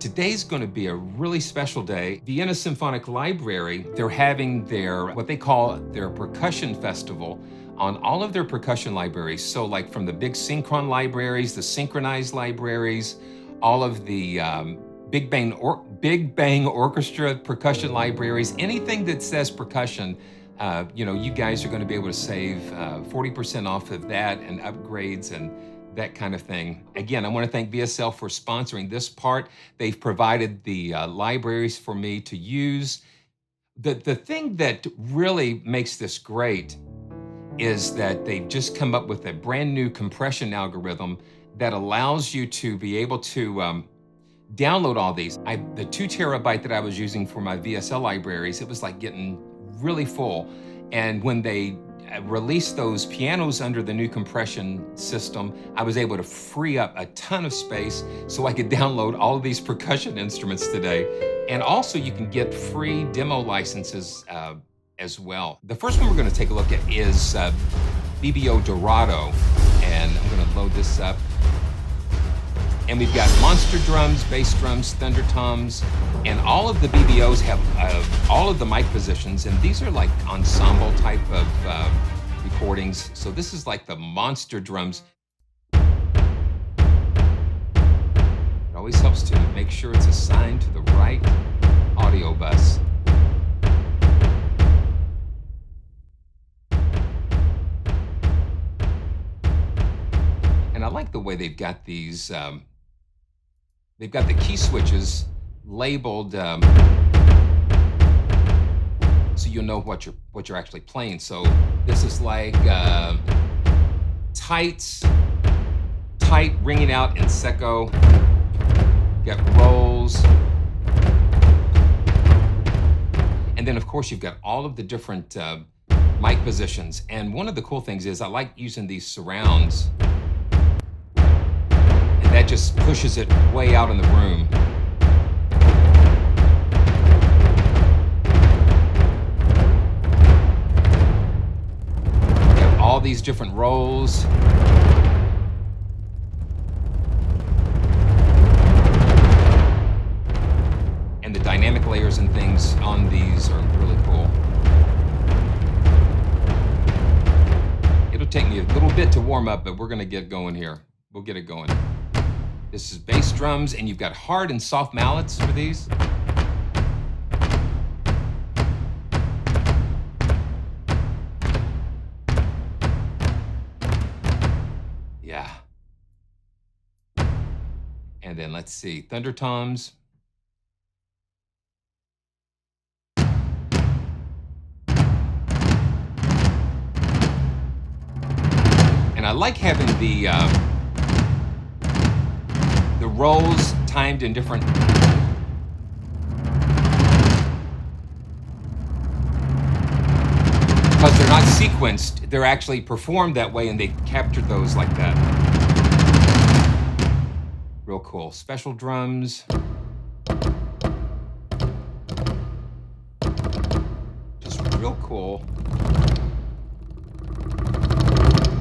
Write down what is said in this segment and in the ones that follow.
Today's going to be a really special day. Vienna Symphonic Library, they're having their, what they call their percussion festival on all of their percussion libraries. So like from the big synchron libraries, the synchronized libraries, all of the Big Bang Orchestra percussion libraries, anything that says percussion, you guys are going to be able to save 40% off of that and upgrades and that kind of thing. Again, I want to thank VSL for sponsoring this part. They've provided the libraries for me to use. The thing that really makes this great is that they've just come up with a brand new compression algorithm that allows you to be able to download all these. The 2 terabyte that I was using for my VSL libraries, it was like getting really full. And when they released those pianos under the new compression system, I was able to free up a ton of space so I could download all of these percussion instruments today. And also you can get free demo licenses as well. The first one we're going to take a look at is BBO DORADO, and I'm going to load this up. And we've got monster drums, bass drums, thunder toms, and all of the BBOs have all of the mic positions, and these are like ensemble type of recordings. So this is like the monster drums. It always helps to make sure it's assigned to the right audio bus. And I like the way they've got these they've got the key switches labeled so you'll know what you're actually playing. So this is like tight ringing out in secco. Got rolls. And then of course you've got all of the different mic positions. And one of the cool things is I like using these surrounds. That just pushes it way out in the room. You have all these different rolls. And the dynamic layers and things on these are really cool. It'll take me a little bit to warm up, but we're gonna get going here. We'll get it going. This is bass drums, and you've got hard and soft mallets for these. Yeah. And then let's see, thunder toms. And I like having the rolls timed in different. Because they're not sequenced, they're actually performed that way, and they captured those like that. Real cool. Special drums. Just real cool.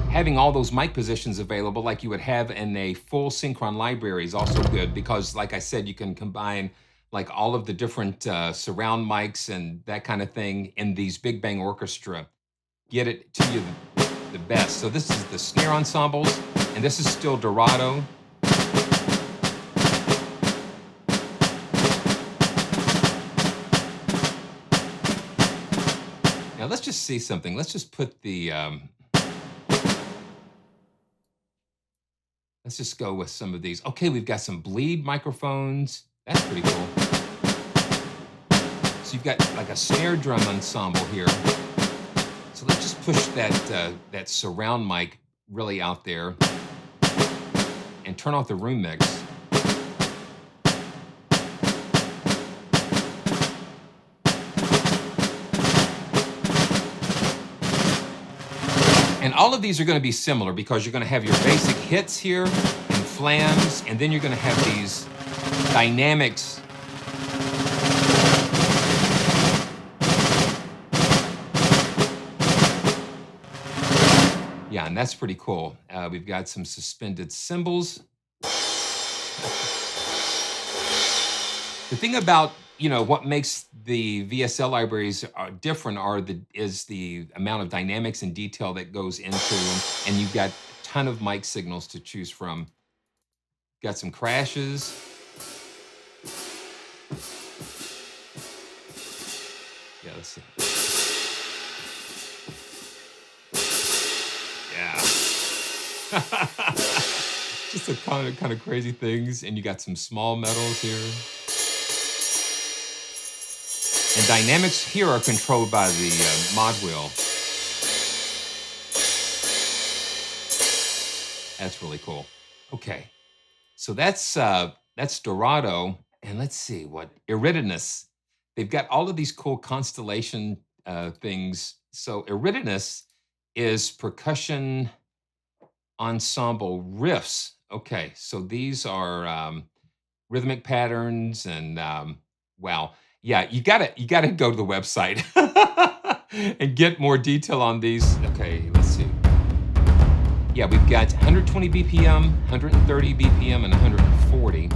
Having all those mic positions available like you would have in a full synchron library is also good because, like I said, you can combine like all of the different surround mics and that kind of thing in these Big Bang Orchestra. Get it to you the best. So this is the snare ensembles, and this is still DORADO. Now let's just see something. Let's just put the let's just go with some of these. Okay, we've got some bleed microphones. That's pretty cool. So you've got like a snare drum ensemble here. So let's just push that surround mic really out there and turn off the room mix. And all of these are going to be similar because you're going to have your basic hits here and flams, and then you're going to have these dynamics. Yeah, and that's pretty cool. We've got some suspended cymbals. The thing about, what makes the VSL libraries different is the amount of dynamics and detail that goes into them, and you've got a ton of mic signals to choose from. Got some crashes. Yeah, let's see. Yeah. Just a kind of crazy things, and you got some small metals here. And dynamics here are controlled by the mod wheel. That's really cool. Okay, so that's DORADO, and let's see what ERIDANUS. They've got all of these cool constellation things. So ERIDANUS is percussion ensemble riffs. Okay, so these are rhythmic patterns, and wow, yeah, you gotta go to the website and get more detail on these. Okay, let's see. Yeah, we've got 120 BPM, 130 BPM, and 140. We've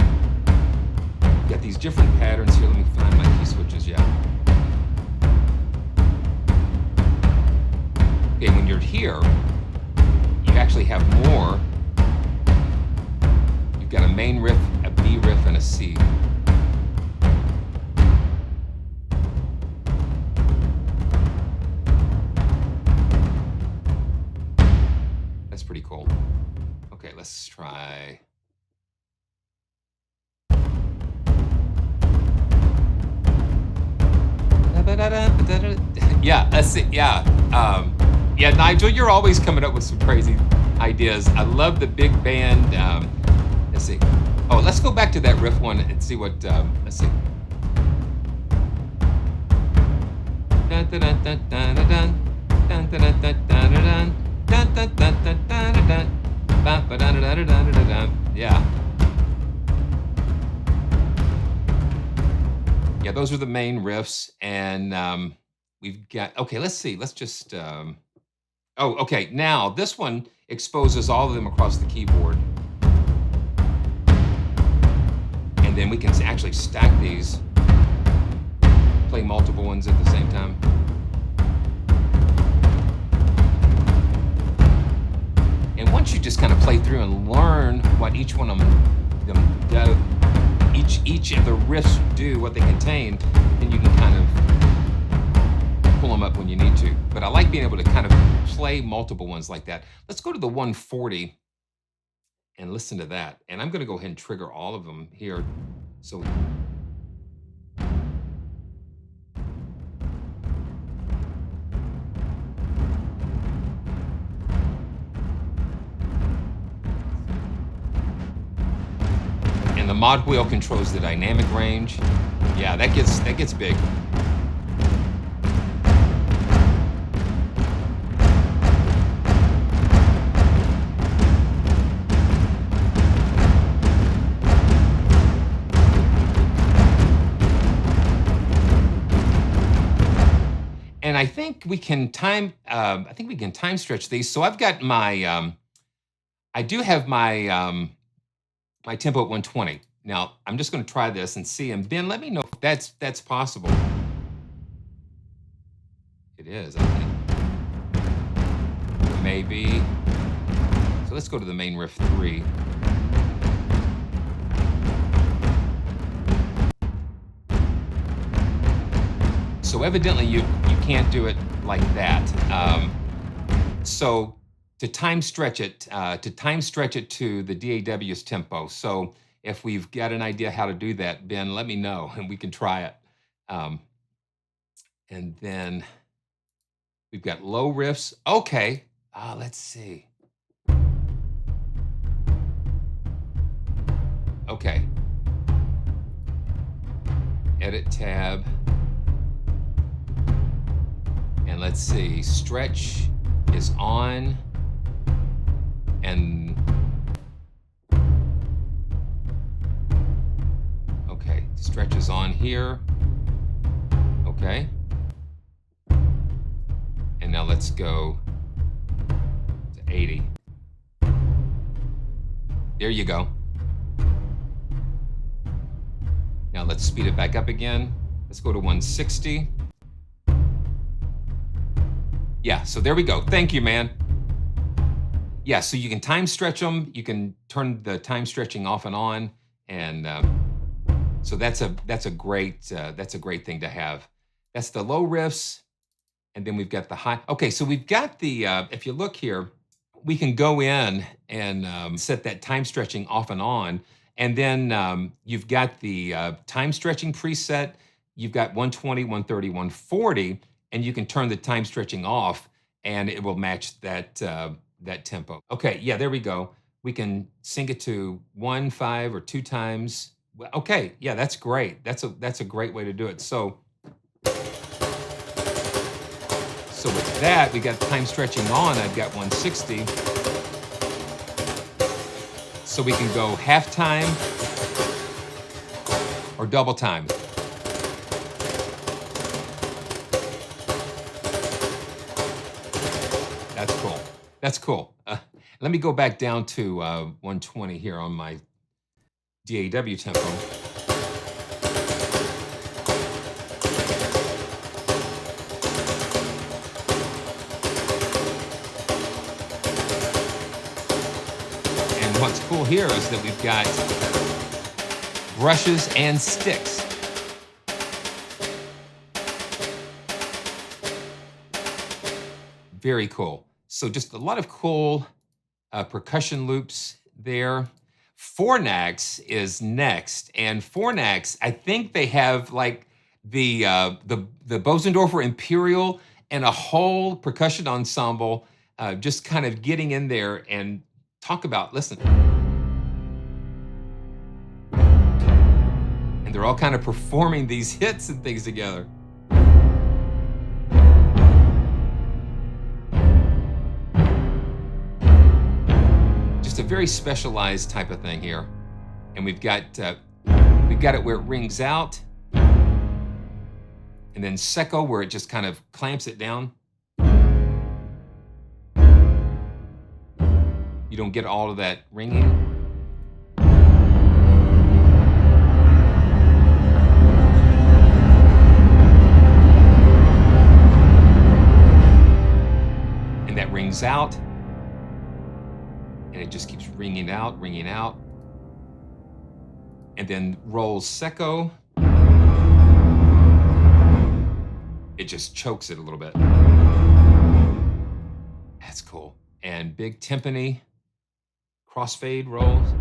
got these different patterns here. Let me find my key switches. Yeah. Okay, when you're here, you actually have more. You've got a main riff, a B riff, and a C. That's pretty cool. Okay, let's try. Yeah, let's see. Yeah, yeah, Nigel, you're always coming up with some crazy ideas. I love the big band. Let's see. Oh, let's go back to that riff one and see what. Let's see. Dun, dun, dun, dun, dun, dun, dun, dun, dun, dun, dun. Dun, dun, dun, dun, dun, dun. Ba, ba, dun, dun, dun, dun, dun, dun. Yeah. Yeah, those are the main riffs, and we've got. Okay, let's see. Let's just. Oh, okay. Now this one exposes all of them across the keyboard, and then we can actually stack these, play multiple ones at the same time. And once you just kind of play through and learn what each one of them do, each of the riffs do, what they contain, then you can kind of pull them up when you need to. But I like being able to kind of play multiple ones like that. Let's go to the 140 and listen to that. And I'm going to go ahead and trigger all of them here. So. And the mod wheel controls the dynamic range. Yeah, that gets big. And I think we can time. I think we can time stretch these. So I've got my. I do have my. My tempo at 120. Now, I'm just going to try this and see. And Ben, let me know if that's possible. It is, I think. Maybe. So let's go to the main riff 3. So evidently you can't do it like that. So to time stretch it to the DAW's tempo. So if we've got an idea how to do that, Ben, let me know and we can try it. And then we've got low riffs. Okay, let's see. Okay. Edit tab. And let's see, stretch is on. And okay, stretch is on here. Okay. And now let's go to 80. There you go. Now let's speed it back up again. Let's go to 160. Yeah, so there we go. Thank you, man. Yeah, so you can time stretch them. You can turn the time stretching off and on, and so that's a great thing to have. That's the low riffs, and then we've got the high. Okay, so we've got the if you look here, we can go in and set that time stretching off and on, and then you've got the time stretching preset. You've got 120, 130, 140, and you can turn the time stretching off, and it will match that that tempo. Okay, yeah, there we go. We can sync it to 1, 5, or 2 times. Okay, yeah, that's great. That's a great way to do it. So with that, we got time stretching on. I've got 160. So we can go half time or double time. That's cool. That's cool. Let me go back down to 120 here on my DAW tempo. And what's cool here is that we've got brushes and sticks. Very cool. So just a lot of cool percussion loops there. FORNAX is next, and FORNAX, I think they have like the Bosendorfer Imperial and a whole percussion ensemble just kind of getting in there and talk about, listen. And they're all kind of performing these hits and things together. Just a very specialized type of thing here. And we've got it where it rings out, and then secco where it just kind of clamps it down. You don't get all of that ringing. And that rings out. And it just keeps ringing out, ringing out. And then rolls secco. It just chokes it a little bit. That's cool. And big timpani, crossfade rolls.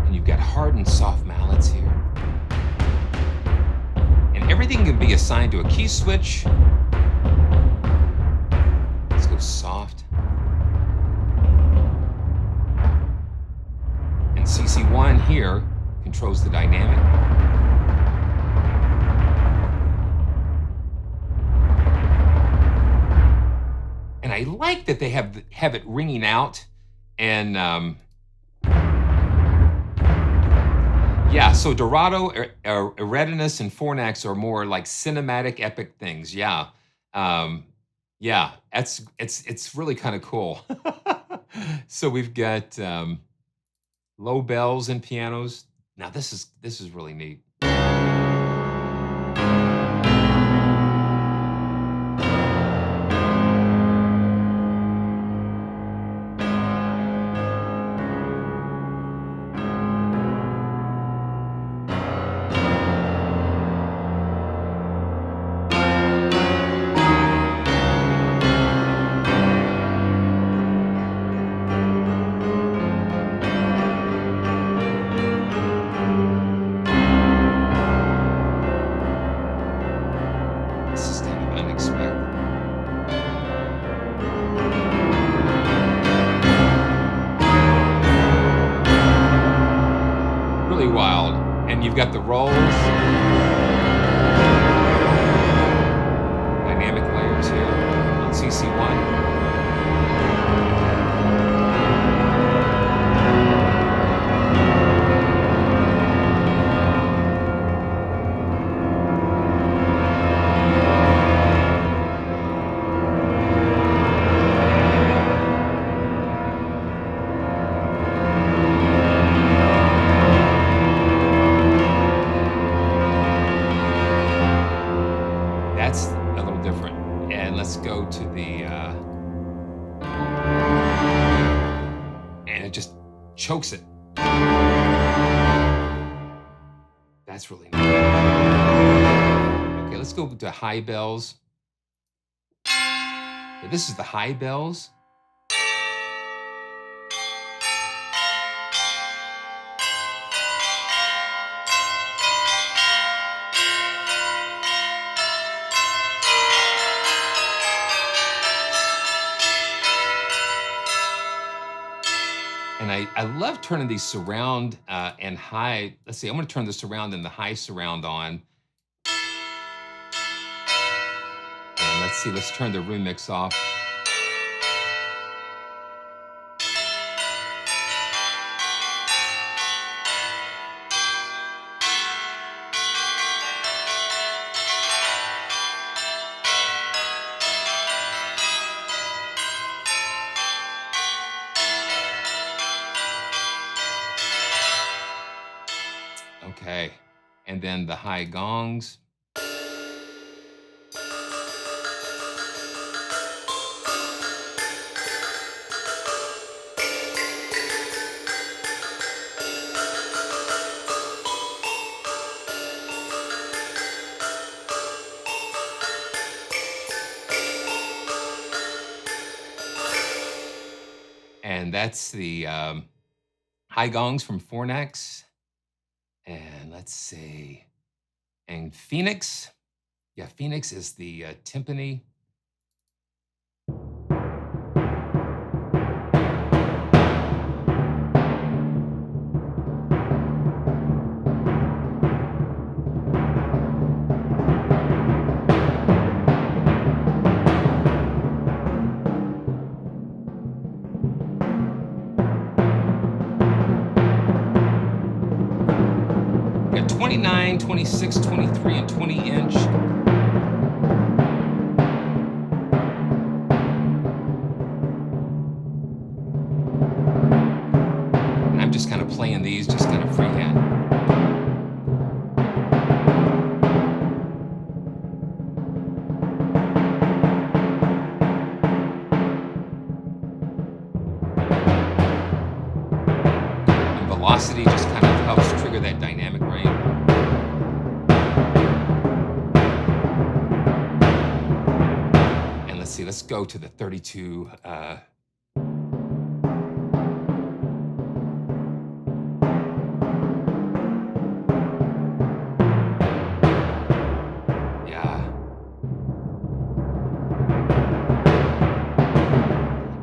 And you've got hard and soft mallets here. Everything can be assigned to a key switch. Let's go soft. And CC1 here controls the dynamic. And I like that they have it ringing out, and yeah, so DORADO, ERIDANUS, and FORNAX are more like cinematic, epic things. Yeah, yeah, it's really kind of cool. So we've got low bells and pianos. Now this is really neat. Wild. And you've got the rolls, dynamic layers here on CC1. chokes it. That's really nice. Okay, let's go to high bells. Okay, this is the high bells. And I love turning these surround and high. Let's see, I'm gonna turn the surround and the high surround on. And let's see, let's turn the remix off. Okay, and then the high gongs. And that's the high gongs from FORNAX. And let's see, and Phoenix. Yeah, Phoenix is the timpani. We got 29, 26, 23, and 20-inch. And I'm just kind of playing these, just kind of freehand. And velocity just kind of helps trigger that dynamic range. And let's see, let's go to the 32.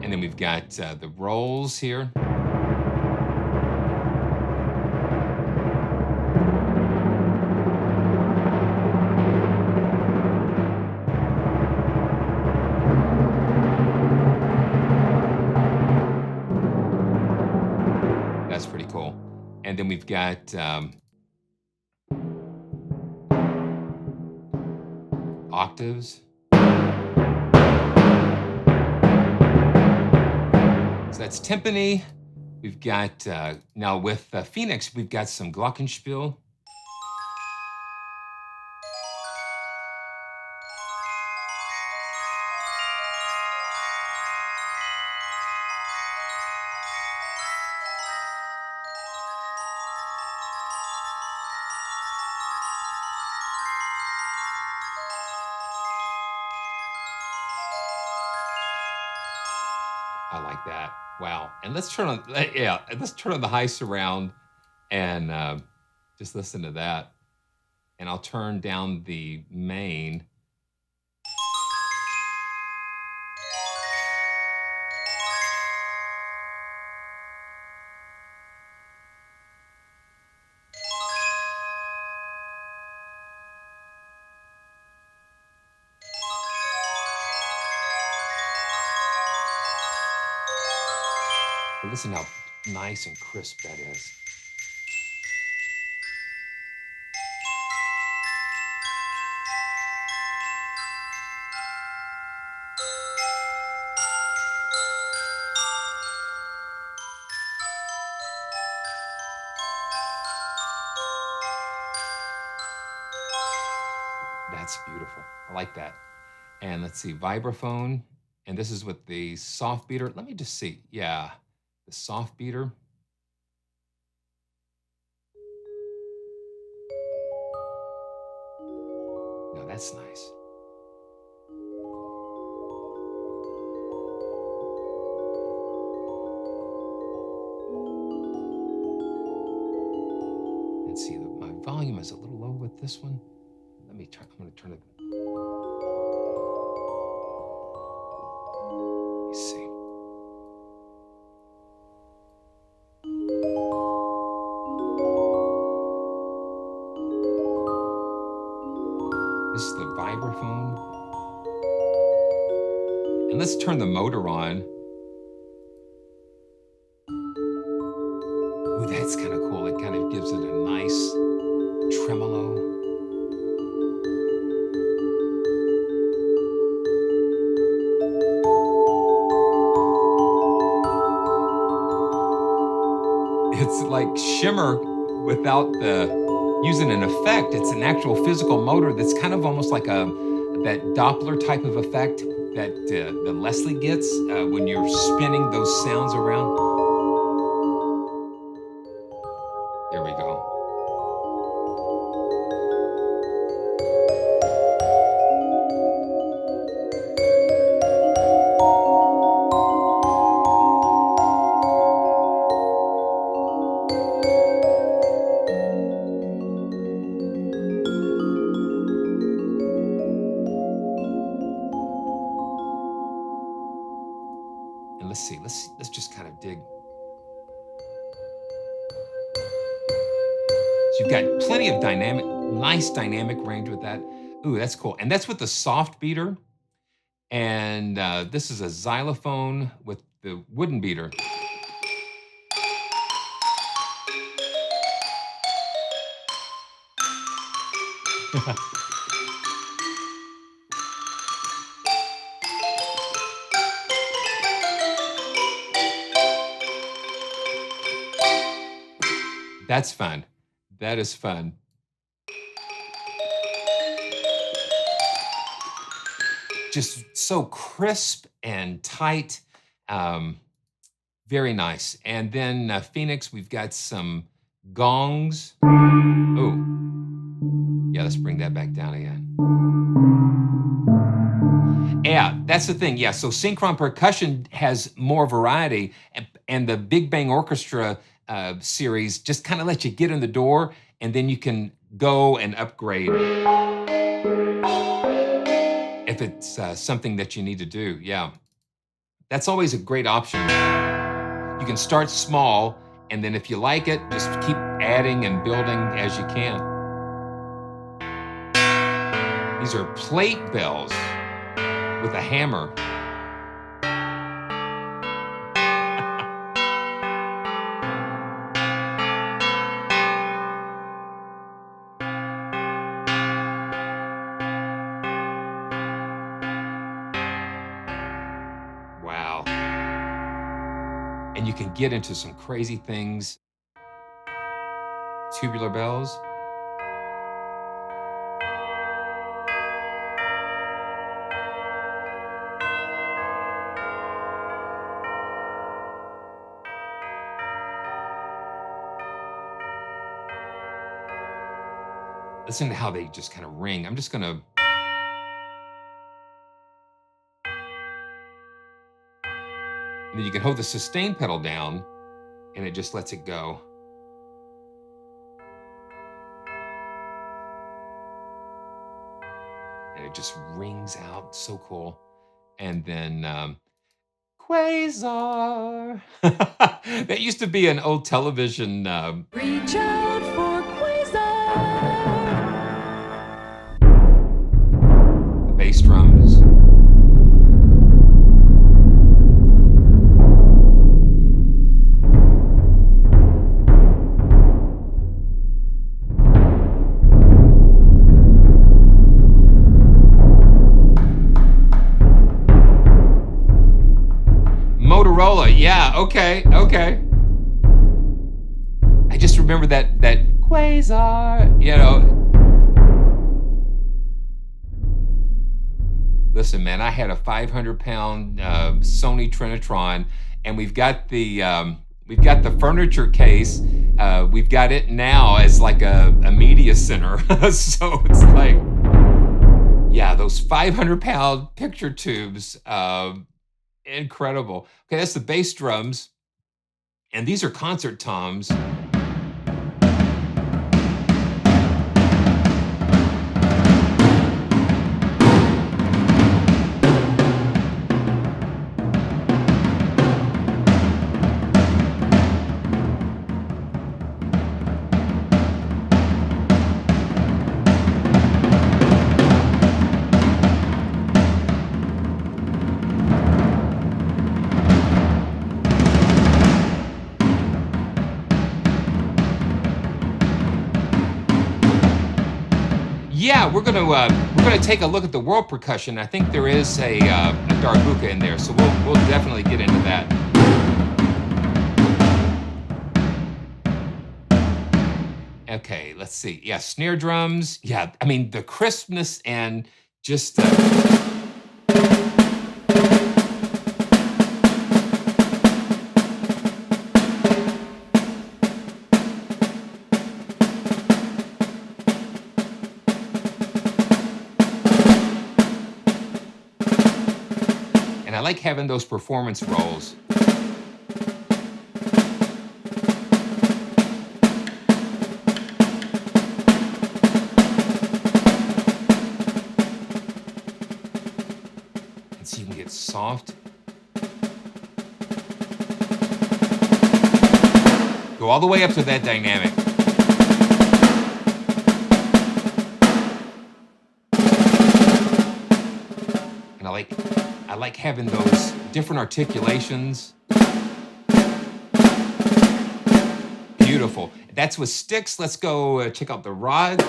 And then we've got the rolls here. That's pretty cool. And then we've got octaves. So that's timpani. We've got, now with Phoenix, we've got some glockenspiel. I like that. Wow. And let's turn on, let's turn on the high surround and just listen to that. And I'll turn down the main. But listen how nice and crisp that is. That's beautiful. I like that. And let's see, vibraphone. And this is with the soft beater. Let me just see. Yeah, the soft beater. that's nice. Let's see, my volume is a little low with this one. I'm gonna turn it. Let me see. This is the vibraphone. And let's turn the motor on. Ooh, that's kind of cool. It kind of gives it a nice tremolo. It's like shimmer without using an effect. It's an actual physical motor that's kind of almost like that Doppler type of effect that the Leslie gets when you're spinning those sounds around. There we go. And let's see, let's just kind of dig. So you've got plenty of nice dynamic range with that. Ooh, that's cool. And that's with the soft beater. And this is a xylophone with the wooden beater. That's fun. That is fun. Just so crisp and tight. Very nice. And then Phoenix, we've got some gongs. Oh, yeah, let's bring that back down again. Yeah, that's the thing. Yeah, so Synchron Percussion has more variety, and the Big Bang Orchestra series just kind of lets you get in the door, and then you can go and upgrade if it's something that you need to do. Yeah, that's always a great option. You can start small, and then if you like it, just keep adding and building as you can. These are plate bells with a hammer. Wow. And you can get into some crazy things. Tubular bells. Listen to how they just kind of ring. I'm just gonna. And then you can hold the sustain pedal down, and it just lets it go. And it just rings out, so cool. And then QUASAR. That used to be an old television. Reach out for QUASAR. The bass drums. Motorola, yeah, okay. I just remember that QUASAR, you know. Listen, man, I had a 500-pound Sony Trinitron, and we've got the furniture case. We've got it now as like a media center, so it's like Yeah, those 500-pound picture tubes, incredible. Okay, that's the bass drums, and these are concert toms. Yeah, we're gonna take a look at the world percussion. I think there is a darbuka in there, so we'll definitely get into that. Okay, let's see. Yeah, snare drums. Yeah, I mean the crispness and just and I like having those performance rolls. And so you can get soft. Go all the way up to that dynamic. And I like having those different articulations. Beautiful. That's with sticks. Let's go check out the rod.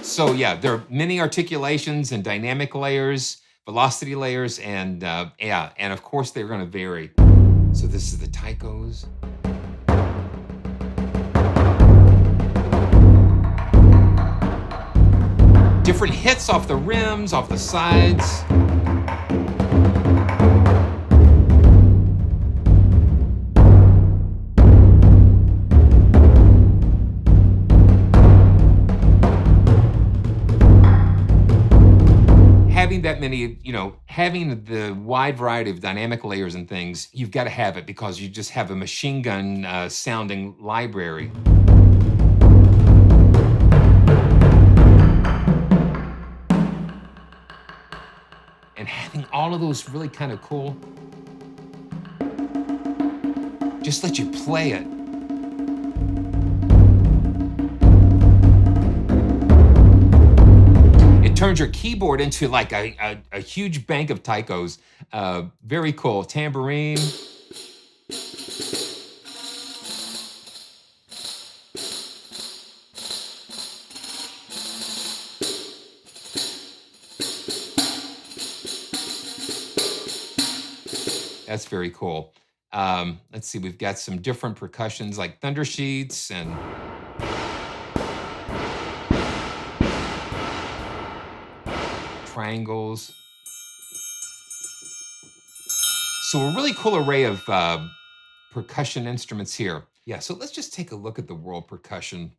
So yeah, there are many articulations and dynamic layers, velocity layers, and yeah, and of course they're going to vary. So this is the taikos. Different hits off the rims, off the sides. Having that many, having the wide variety of dynamic layers and things, you've got to have it because you just have a machine gun sounding library. And having all of those really kind of cool, just let you play it. Turns your keyboard into like a huge bank of taikos. Very cool. Tambourine. That's very cool. Let's see, we've got some different percussions like thunder sheets and triangles. So a really cool array of percussion instruments here. Yeah, so let's just take a look at the world percussion.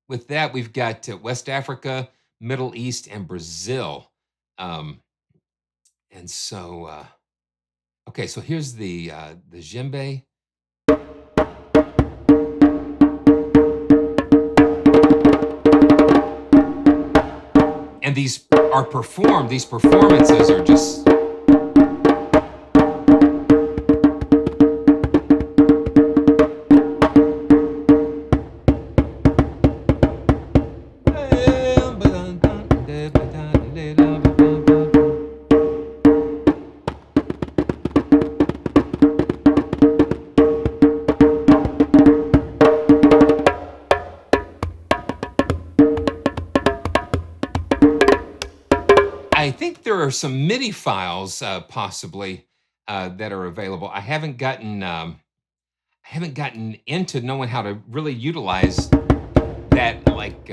With that, we've got West Africa, Middle East, and Brazil. And so, okay, so here's the djembe. And these are performed, these performances are just... I think there are some MIDI files possibly that are available. I haven't gotten into knowing how to really utilize that. Like,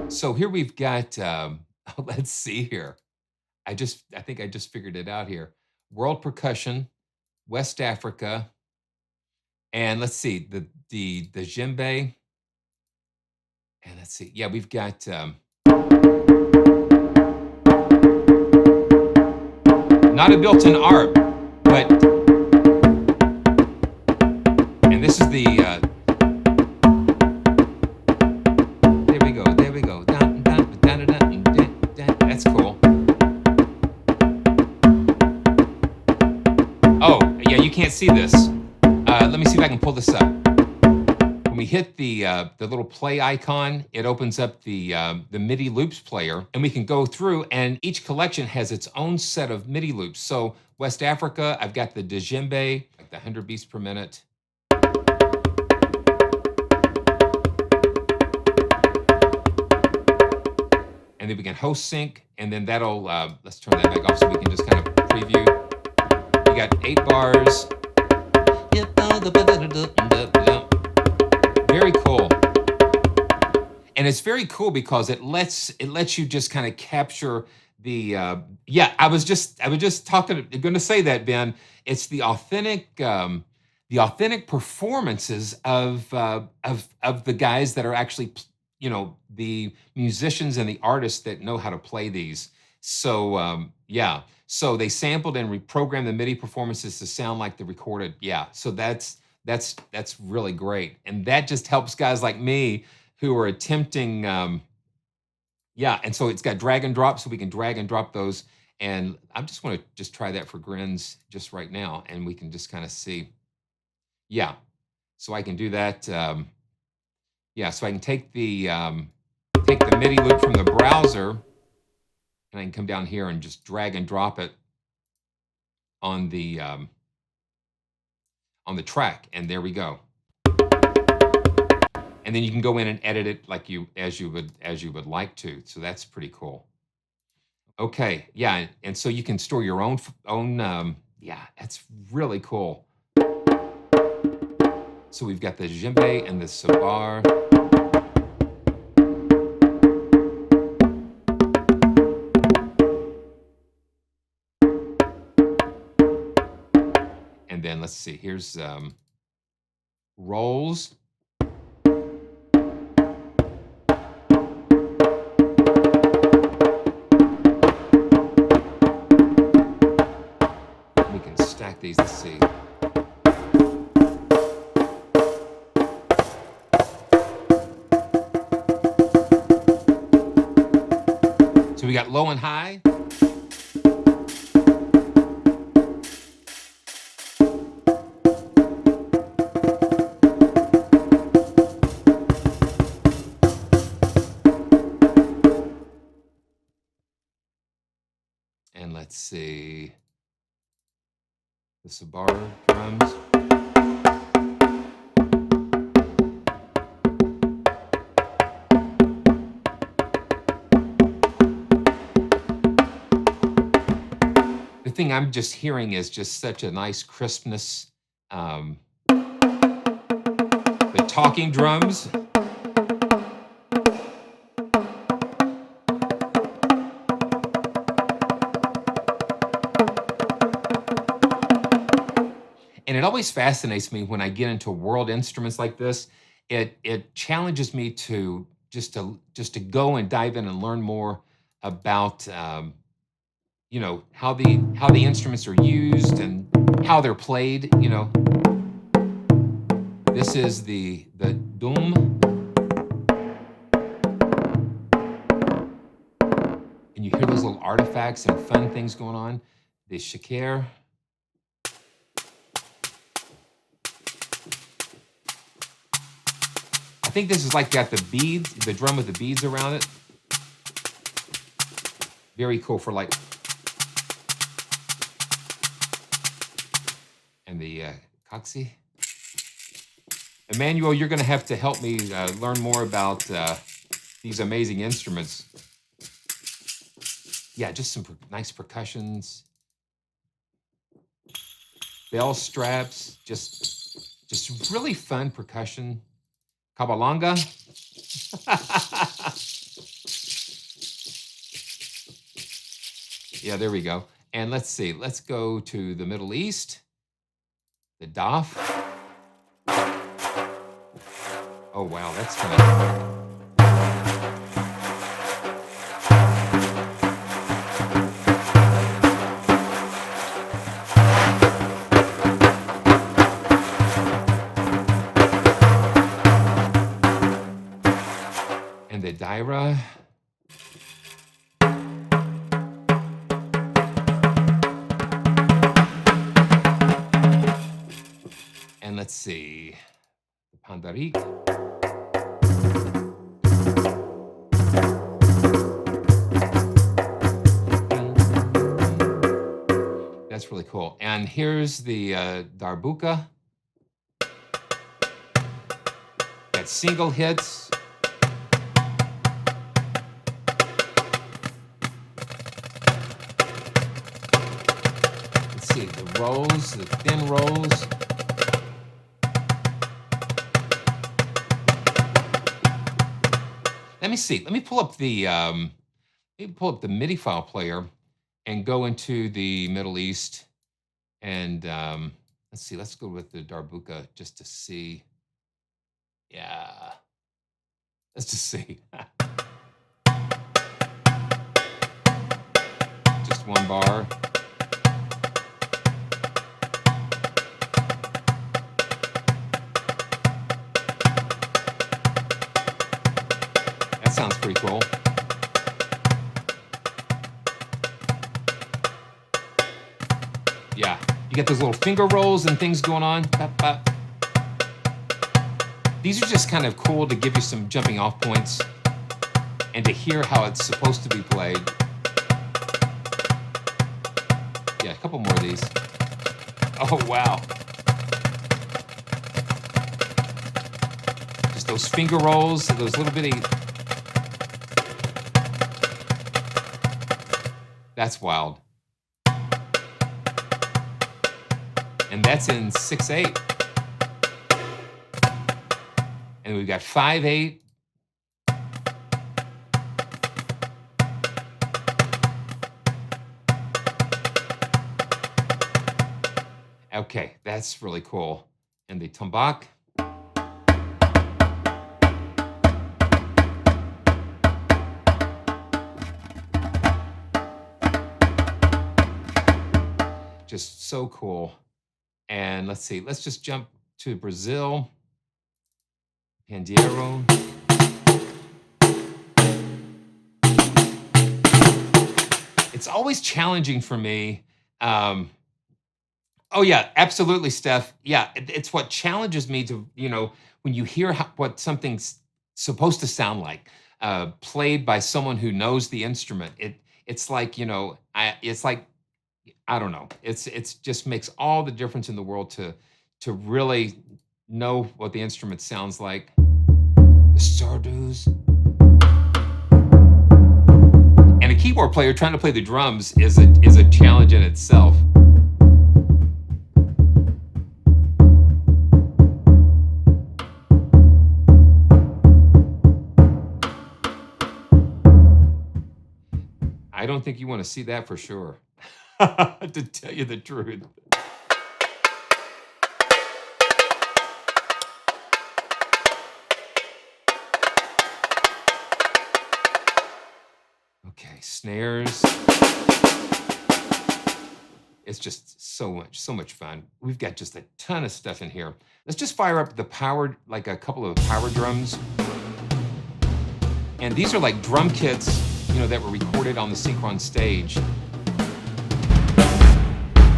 so here we've got Let's see here. I think I just figured it out here. World Percussion, West Africa, and let's see, the djembe, and let's see. Yeah, we've got not a built-in ARP, but and this is the there we go, there we go. Dun, dun, dun, dun, dun, dun, dun. That's cool. Oh, yeah, you can't see this. Let me see if I can pull this up. When we hit the little play icon, it opens up the MIDI loops player, and we can go through, and each collection has its own set of MIDI loops. So West Africa, I've got the djembe, like the 100 beats per minute. And then we can host sync, and then that'll, let's turn that back off so we can just kind of preview. You got 8 bars. Very cool. And it's very cool because it lets you just kind of capture the yeah, I was just going to say that, Ben. It's the authentic performances of the guys that are actually, you know, the musicians and the artists that know how to play these. So yeah, so they sampled and reprogrammed the MIDI performances to sound like the recorded. Yeah, so that's really great, and that just helps guys like me who are attempting. Yeah, and so it's got drag and drop, so we can drag and drop those. And I just want to just try that for grins just right now, and we can just kind of see. Yeah, so I can do that. Yeah, so I can take the MIDI loop from the browser, and I can come down here and just drag and drop it on the track, and there we go. And then you can go in and edit it like as you would like to. So that's pretty cool. Okay, yeah, and so you can store your own yeah, that's really cool. So we've got the djembe and the sabar. And then let's see, here's rolls. We can stack these, let's see. So we got low and high. And let's see, the sabar drums. The thing I'm just hearing is just such a nice crispness. The talking drums. And it always fascinates me when I get into world instruments like this. It challenges me to just to go and dive in and learn more about you know, how the instruments are used and how they're played. You know, this is the doom, and you hear those little artifacts and fun things going on. The shaker. I think this is like got the beads, the drum with the beads around it. Very cool for like, and the coxie. Emmanuel, you're going to have to help me learn more about these amazing instruments. Yeah, just some nice percussions, bell straps, just really fun percussion. Cabalonga. Yeah, there we go. And let's see, let's go to the Middle East, the DAF. Oh, wow, that's kind of... And the Daira. And let's see, the Pandarik. That's really cool. And here's the Darbuka. Got single hits. Let's see, the rolls, the thin rolls. Let me see. Let me pull up the MIDI file player and go into the Middle East. And let's see. Let's go with the Darbuka just to see. Yeah. Let's just see. Just one bar. Sounds pretty cool. Yeah, you get those little finger rolls and things going on. These are just kind of cool to give you some jumping off points and to hear how it's supposed to be played. Yeah, a couple more of these. Oh, wow. Just those finger rolls, those little bitty... That's wild. And that's in 6/8. And we've got 5/8. Okay, that's really cool. And the tombak. Just so cool. And let's see, let's just jump to Brazil. Pandeiro. It's always challenging for me. Oh yeah, absolutely, Steph. Yeah, it's what challenges me to, when you hear what something's supposed to sound like, played by someone who knows the instrument. It's like, it's like, I don't know. It's just makes all the difference in the world to really know what the instrument sounds like. The Sardoos. And a keyboard player trying to play the drums is a challenge in itself. I don't think you want to see that for sure. To tell you the truth. Okay, snares. It's just so much fun. We've got just a ton of stuff in here. Let's just fire up the powered, like a couple of power drums. And these are like drum kits, that were recorded on the Synchron stage.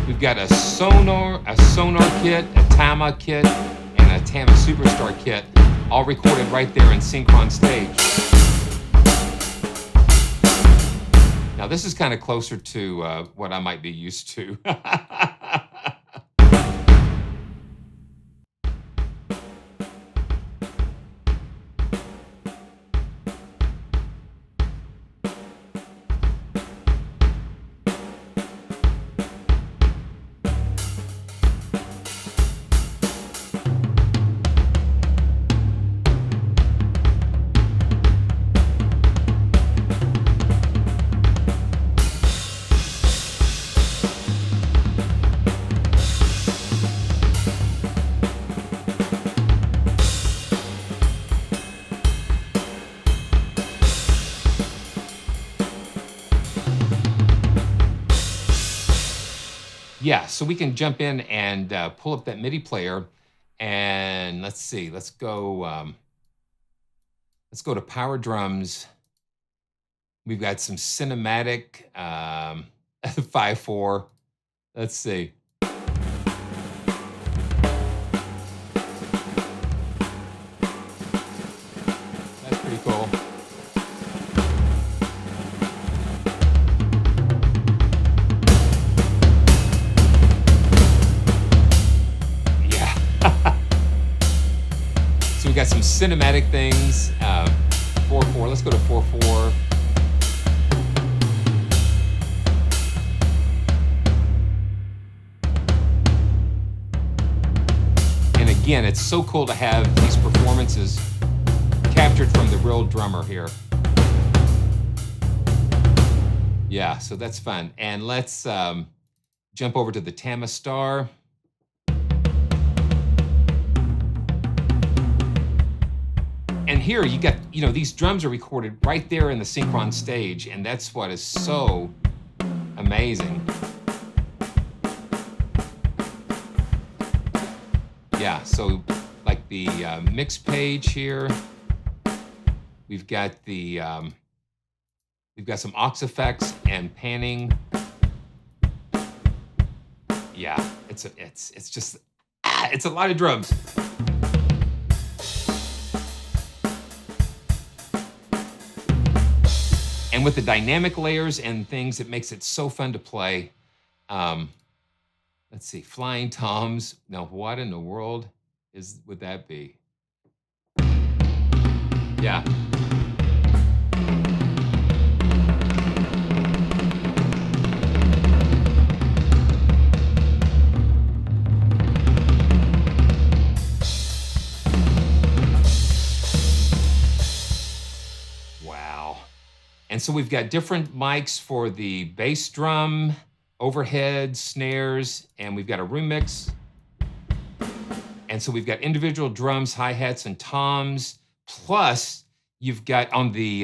We've got a sonar kit, a Tama kit, and a Tama Superstar kit, all recorded right there in Synchron stage. Now this is kind of closer to what I might be used to. so we can jump in and pull up that MIDI player, and let's see. Let's go to Power Drums. We've got some cinematic 5/4. Let's see. That's pretty cool. Yeah. So we got some cinematic things. 4/4. Let's go to 4/4. And again, it's so cool to have these performances captured from the real drummer here. Yeah, so that's fun. And let's jump over to the Tama Star. And here you got, these drums are recorded right there in the Synchron stage, and that's what is so amazing. Yeah, so like the mix page here, we've got some aux effects and panning. Yeah, it's just it's a lot of drums. And with the dynamic layers and things, it makes it so fun to play. Let's see, flying toms. Now, what in the world would that be? Yeah. Wow. And so we've got different mics for the bass drum, overhead, snares, and we've got a room mix. And so we've got individual drums, hi-hats, and toms. Plus, you've got on the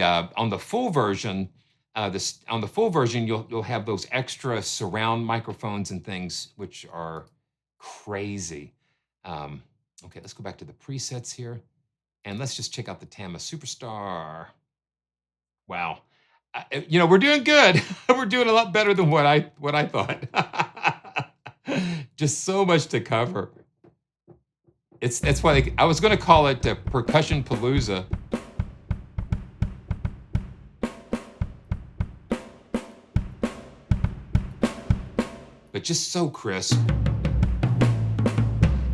full version, you'll have those extra surround microphones and things, which are crazy. Okay, let's go back to the presets here, and let's just check out the Tama Superstar. Wow. We're doing good. We're doing a lot better than what I thought. Just so much to cover. That's why I was going to call it Percussion Palooza. But just so crisp.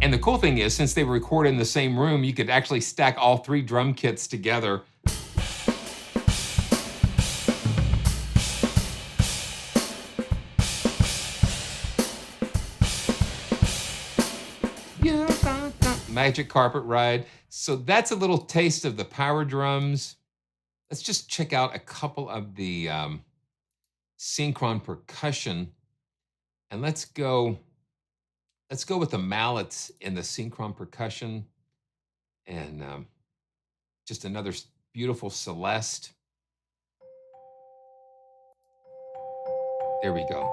And the cool thing is, since they were recorded in the same room, you could actually stack all 3 drum kits together. Magic carpet ride. So that's a little taste of the power drums. Let's just check out a couple of the Synchron percussion, and let's go with the Malletts in the Synchron percussion, and just another beautiful Celeste. There we go.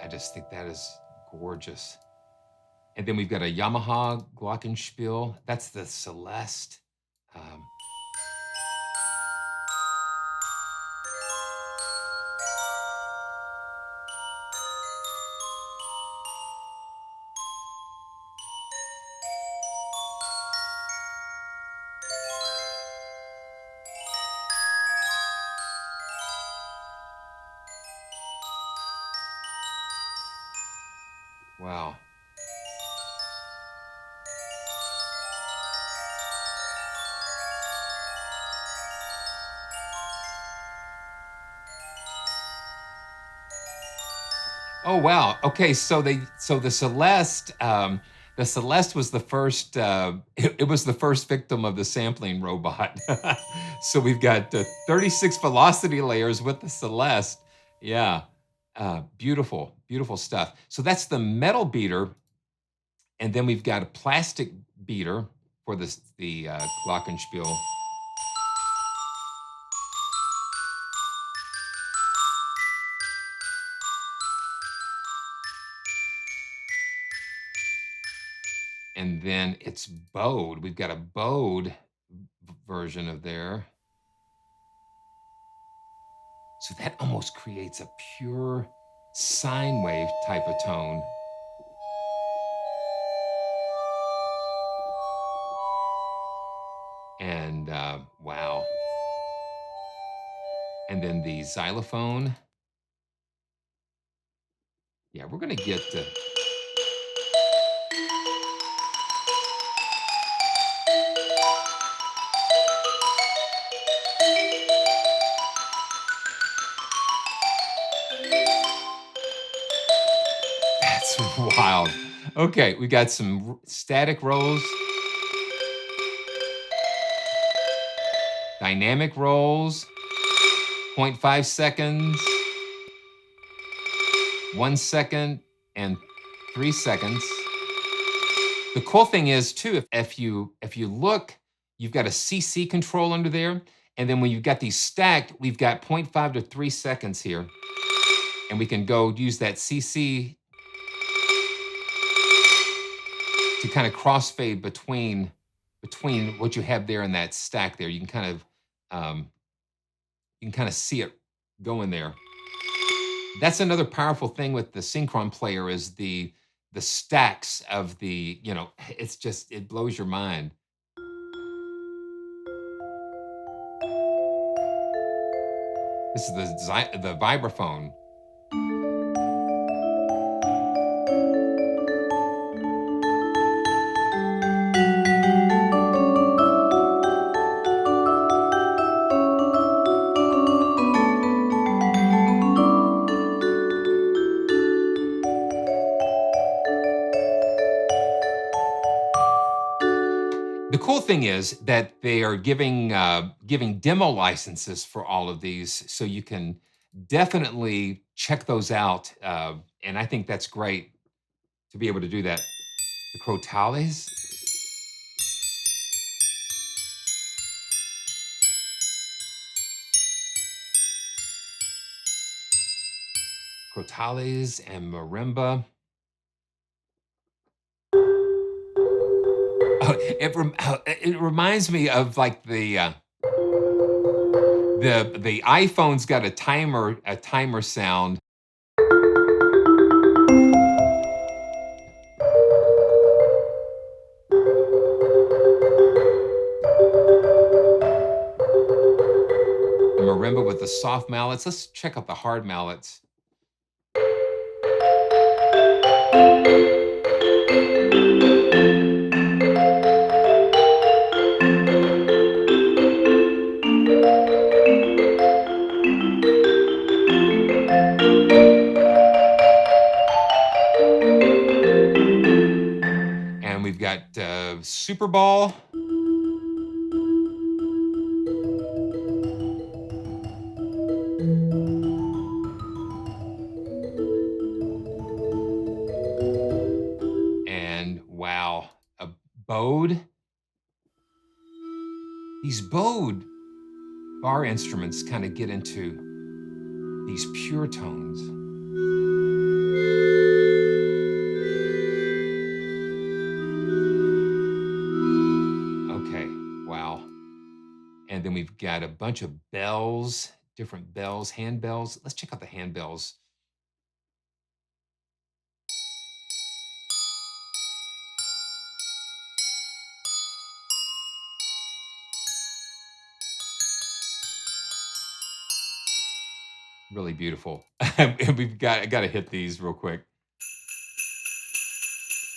I just think that is gorgeous. And then we've got a Yamaha Glockenspiel. That's the Celeste. Wow. Oh wow. Okay, so the Celeste, the Celeste was the first. It was the first victim of the sampling robot. So we've got 36 velocity layers with the Celeste. Yeah, beautiful, beautiful stuff. So that's the metal beater, and then we've got a plastic beater for the glockenspiel. And then it's bowed. We've got a bowed version of there. So that almost creates a pure sine wave type of tone. And wow. And then the xylophone. Yeah, we're gonna get that's wild. Okay, we got some static rolls, dynamic rolls, 0.5 seconds, 1 second, and 3 seconds. The cool thing is too, if you look, you've got a CC control under there, and then when you've got these stacked, we've got 0.5 to 3 seconds here, and we can go use that CC to kind of crossfade between what you have there and that stack there. You can kind of see it going there. That's another powerful thing with the Synchron player is the stacks of the, it's just, it blows your mind. This is the vibraphone. The cool thing is that they are giving demo licenses for all of these, so you can definitely check those out. And I think that's great to be able to do that. The crotales. Crotales and marimba. Oh, it reminds me of like the iPhone's got a timer sound. The marimba with the soft mallets. Let's check out the hard mallets. And we've got Super Ball. And wow, a bowed. These bowed bar instruments kind of get into these pure tones. Okay, wow. And then we've got a bunch of bells, different bells, hand bells. Let's check out the hand bells. Really beautiful. I got to hit these real quick.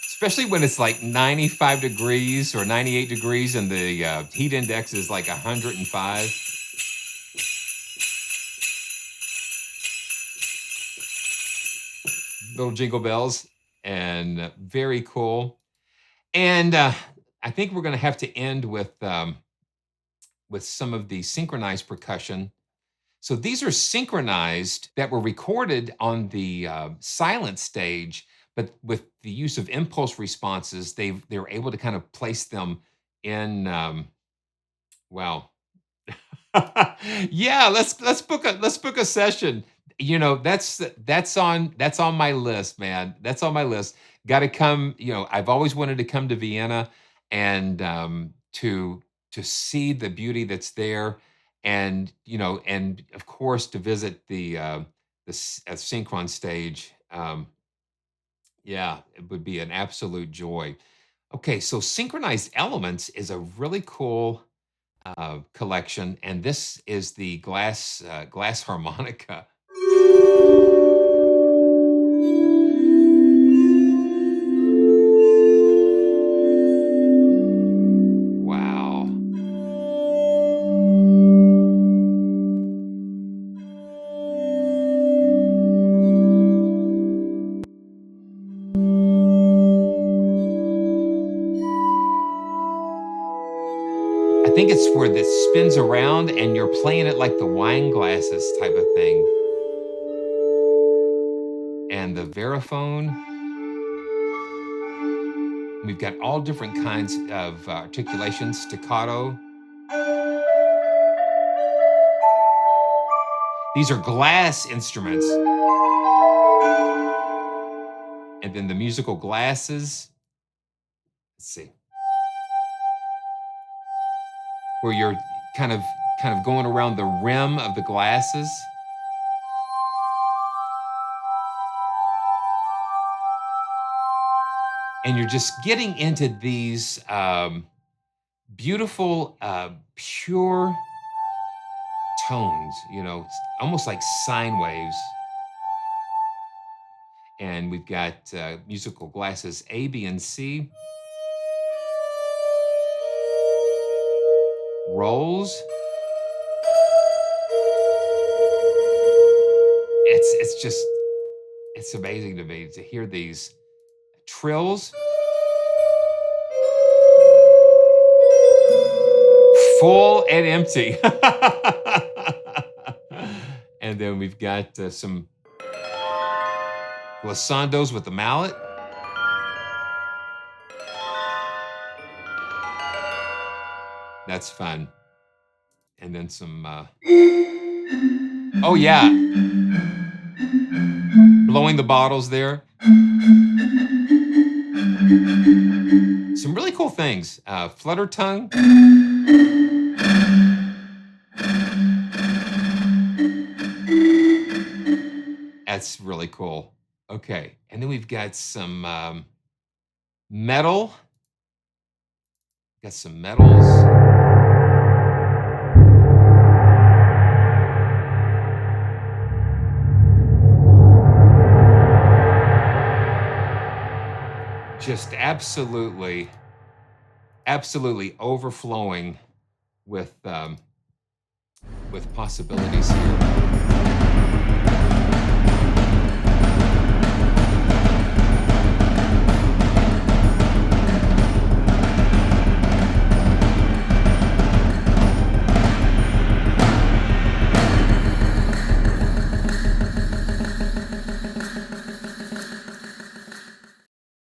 Especially when it's like 95 degrees or 98 degrees and the heat index is like 105. little jingle bells, and very cool. And I think we're going to have to end with some of the synchronized percussion. So these are synchronized that were recorded on the silent stage, but with the use of impulse responses, they were able to kind of place them in. Wow. Yeah, let's book a session. You know, that's on my list, man. That's on my list. Got to come. You know, I've always wanted to come to Vienna and to see the beauty that's there, and you know, and of course to visit the Synchron stage. Yeah, it would be an absolute joy. Okay, so synchronized elements is a really cool collection, and this is the glass harmonica. Wow. I think it's where this spins around and you're playing it like the wine glasses type of thing. And the Verifone. We've got all different kinds of articulations, staccato. These are glass instruments. And then the musical glasses. Let's see. Where you're kind of going around the rim of the glasses. And you're just getting into these beautiful, pure tones, you know, almost like sine waves. And we've got musical glasses A, B, and C. Rolls. It's amazing to me to hear these trills. Full and empty. And then we've got some glissandos with the mallet. That's fun. And then some, oh yeah. Blowing the bottles there. Some really cool things. Flutter tongue. That's really cool. Okay, and then we've got some metal. Got some metals. Just absolutely overflowing with possibilities here.